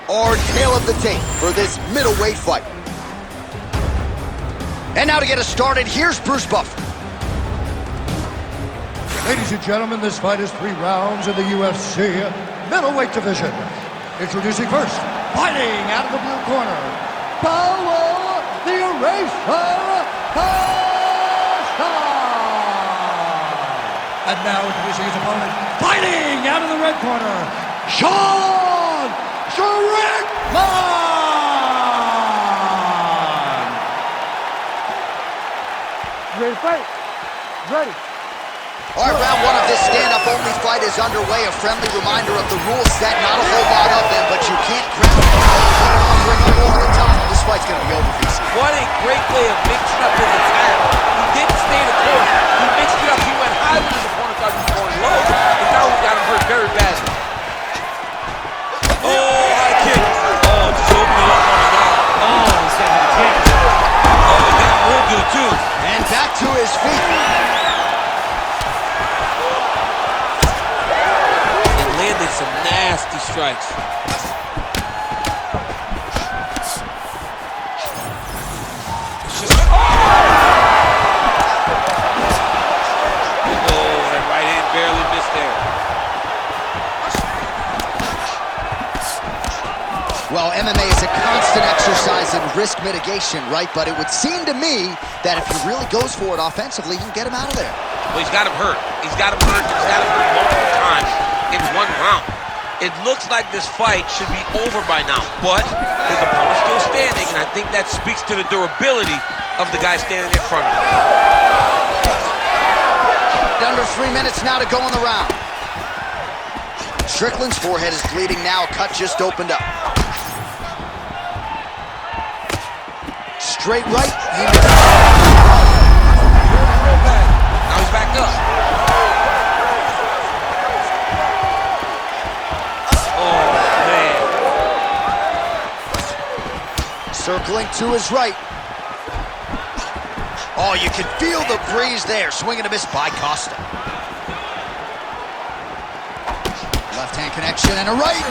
our tale of the tape for this middleweight fight. And now to get us started, here's Bruce Buffer. Ladies and gentlemen, this fight is 3 rounds in the UFC middleweight division. Introducing first, fighting out of the blue corner, Paulo the Eraser Costa. And now introducing his opponent, fighting out of the red corner, Sean Strickland. Ready to fight? Ready. All right, round 1 of this stand-up-only fight is underway. A friendly reminder of the rule set. Not a whole lot of them, but you can't crown it. Bring it over the top. This fight's going to be over, VC. What a great way of mixing up his attack. He didn't stay the course. He mixed it up. He went high when his opponent thought he was going low, and now he got him hurt very badly. Oh, high kick. Oh, just opened it up on him now. Oh, he's having a kick. Oh, he got him real good, too. And back to his feet. Landed some nasty strikes. It's just, oh, that right hand barely missed there. Well, MMA is a constant exercise in risk mitigation, right? But it would seem to me that if he really goes for it offensively, you can get him out of there. Well, he's got him hurt. He's got him hurt. He's got him hurt multiple times in 1 round. It looks like this fight should be over by now, but his opponent's still standing, and I think that speaks to the durability of the guy standing in front of him. Under 3 minutes now to go in the round. Strickland's forehead is bleeding now. A cut just opened up. Straight right. Now he's back up. Circling to his right. Oh, you can feel the breeze there. Swing and a miss by Costa. Left hand connection and a right.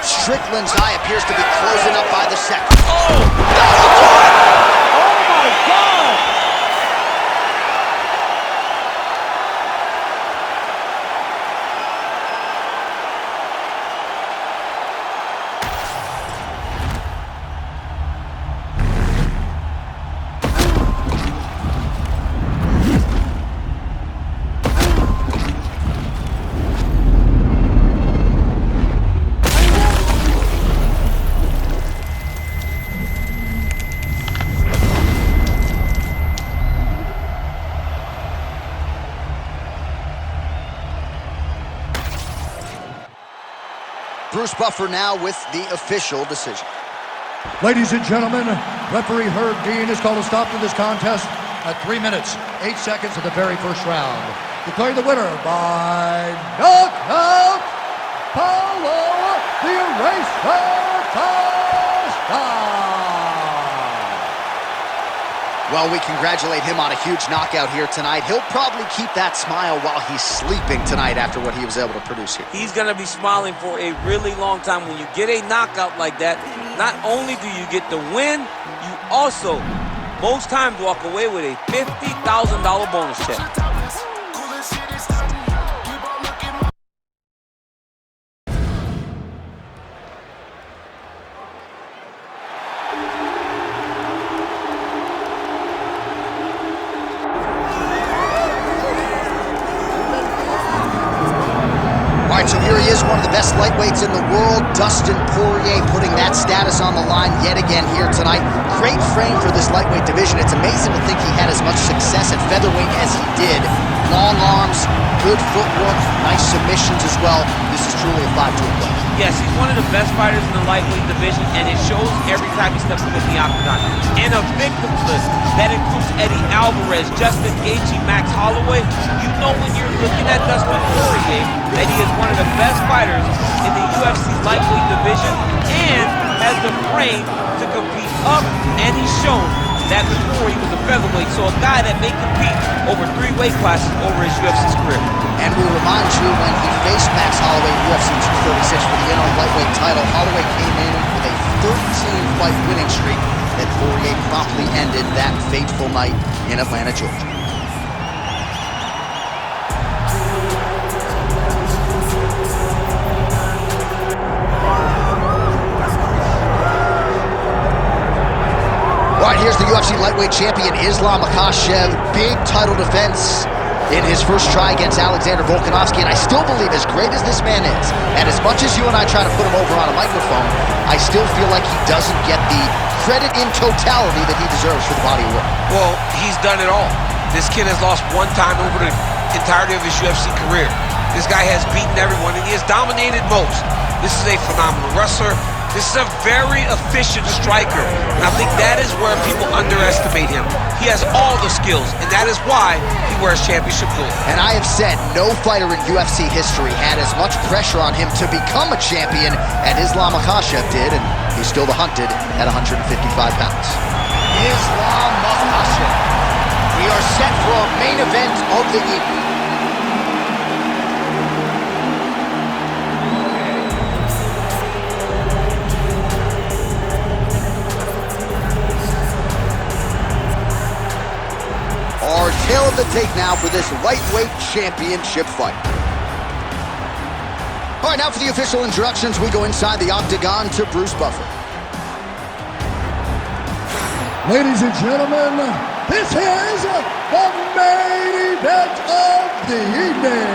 Strickland's eye appears to be closing up by the second. Oh! Oh my God! Bruce Buffer now with the official decision. Ladies and gentlemen, referee Herb Dean has called a stop to this contest at 3 minutes, 8 seconds of the very first round. Declaring the winner by knockout, Paulo the Eraser Costa. Well, we congratulate him on a huge knockout here tonight. He'll probably keep that smile while he's sleeping tonight after what he was able to produce here. He's going to be smiling for a really long time. When you get a knockout like that, not only do you get the win, you also, most times, walk away with a $50,000 bonus check. So here he is, one of the best lightweights in the world, Dustin Poirier, putting that status on the line yet again here tonight. Great frame for this lightweight division. It's amazing to think he had as much success at featherweight as he did. Long arms, good footwork, nice submissions as well. This is truly a 5-2 play. Yes, he's one of the best fighters in the lightweight division, and it shows every time he steps into the octagon. And a victims list that includes Eddie Alvarez, Justin Gaethje, Max Holloway. You know when you're looking at Dustin Poirier that he is one of the best fighters in the UFC's lightweight division and has the frame to compete up, and he's shown that before he was a featherweight, so a guy that may compete over 3 weight classes over his UFC career. And we'll remind you, when he faced Max Holloway in UFC 236 for the interim lightweight title, Holloway came in with a 13-fight winning streak that Poirier promptly ended that fateful night in Atlanta, Georgia. All right, here's the UFC lightweight champion, Islam Makhachev. Big title defense in his first try against Alexander Volkanovski, and I still believe, as great as this man is, and as much as you and I try to put him over on a microphone, I still feel like he doesn't get the credit in totality that he deserves for the body of work. Well, he's done it all. This kid has lost 1 time over the entirety of his UFC career. This guy has beaten everyone, and he has dominated most. This is a phenomenal wrestler. This is a very efficient striker, and I think that is where people underestimate him. He has all the skills, and that is why he wears championship gold. And I have said no fighter in UFC history had as much pressure on him to become a champion as Islam Makhachev did, and he's still the hunted at 155 pounds. Islam Makhachev. We are set for our main event of the evening. Our tail of the tape now for this lightweight championship fight. All right, now for the official introductions, we go inside the octagon to Bruce Buffer. Ladies and gentlemen, this is the main event of the evening.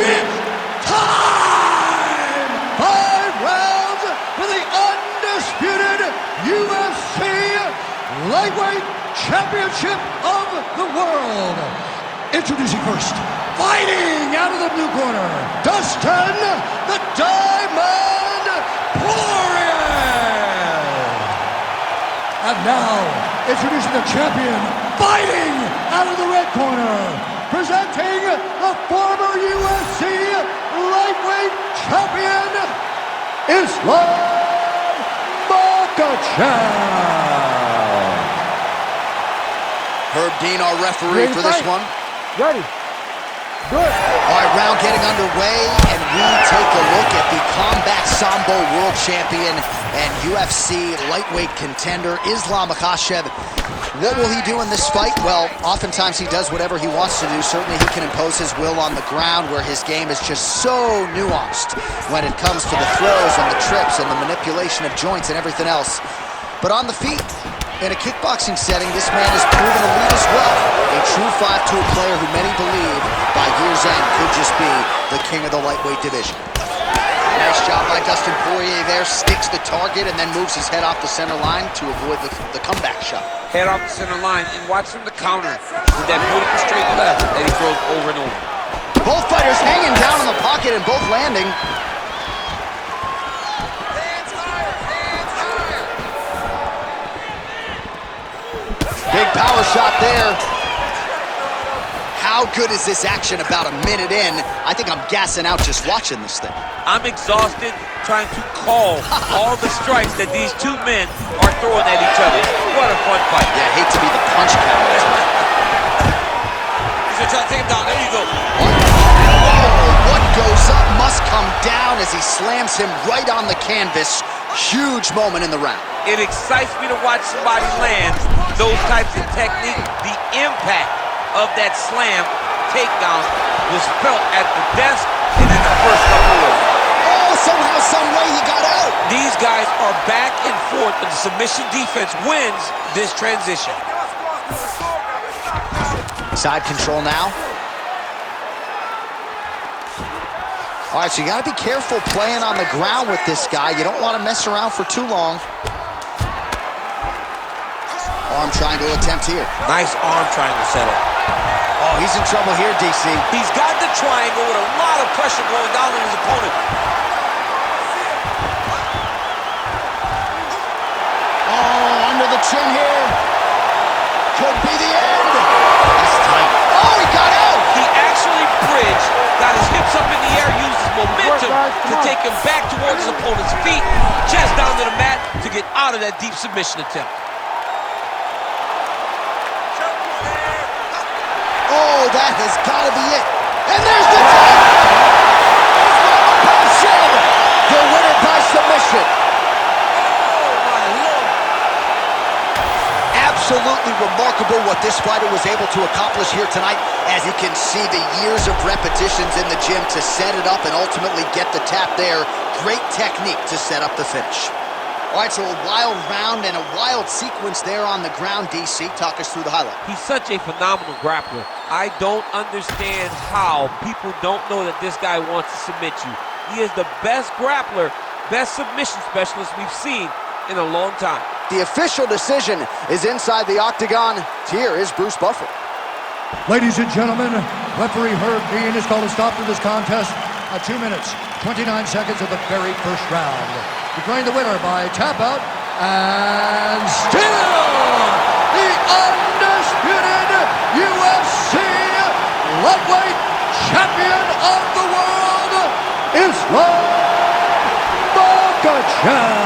It's time! 5 rounds for the undisputed UFC Lightweight Championship of the World. Introducing first, fighting out of the blue corner, Dustin the Diamond Poirier. And now, introducing the champion, fighting out of the red corner, presenting the former UFC Lightweight Champion, Islam Makhachev. Herb Dean, our referee for this one. Ready. Good. All right, round getting underway, and we take a look at the Combat Sambo World Champion and UFC lightweight contender, Islam Makhachev. What will he do in this fight? Well, oftentimes he does whatever he wants to do. Certainly he can impose his will on the ground, where his game is just so nuanced when it comes to the throws and the trips and the manipulation of joints and everything else. But on the feet, in a kickboxing setting, this man has proven elite as well. A true 5-tool player who many believe by year's end could just be the king of the lightweight division. Nice job by Dustin Poirier there. Sticks the target and then moves his head off the center line to avoid the comeback shot. Head off the center line, and watch him to counter with that beautiful straight left that he throws over and over. Both fighters hanging down in the pocket and both landing. Big power shot there. How good is this action about a minute in? I think I'm gassing out just watching this thing. I'm exhausted trying to call all the strikes that these 2 men are throwing at each other. What a fun fight. Yeah, I hate to be the punch counter. He's gonna try to take him down. There you go. What goes up must come down as he slams him right on the canvas. Huge moment in the round. It excites me to watch somebody land those types of technique. The impact of that slam takedown was felt at the desk and in the first couple of. Oh, somehow, some way he got out. These guys are back and forth, but the submission defense wins this transition. Side control now. All right, so you got to be careful playing on the ground with this guy. You don't want to mess around for too long. Arm triangle attempt here. Nice arm triangle setup. Oh, he's in trouble here, DC. He's got the triangle with a lot of pressure going down on his opponent. Oh, under the chin here. Could be the end. That's tight. Oh, he got out. He actually bridged, got his hips up in the air, used his momentum to take him back towards his opponent's feet, chest down to the mat to get out of that deep submission attempt. Oh, that has got to be it. And there's the tap! The winner by submission. Absolutely remarkable what this fighter was able to accomplish here tonight. As you can see, the years of repetitions in the gym to set it up and ultimately get the tap there. Great technique to set up the finish. All right, so a wild round and a wild sequence there on the ground. DC, talk us through the highlight. He's such a phenomenal grappler. I don't understand how people don't know that this guy wants to submit you. He is the best grappler, best submission specialist we've seen in a long time. The official decision is inside the octagon. Here is Bruce Buffer. Ladies and gentlemen, referee Herb Dean has called a stop to this contest at 2 minutes, 29 seconds of the very first round. Declaring the winner by tap out, and still the undisputed UFC lightweight champion of the world, Costa Makhachev.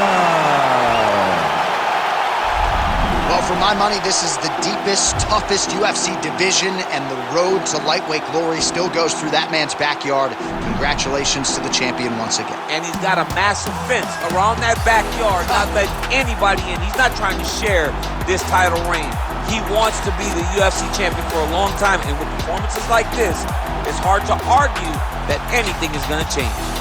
Well, for my money, this is the deepest, toughest UFC division, and the road to lightweight glory still goes through that man's backyard. Congratulations to the champion once again. And he's got a massive fence around that backyard, not letting anybody in. He's not trying to share this title reign. He wants to be the UFC champion for a long time, and with performances like this, it's hard to argue that anything is going to change.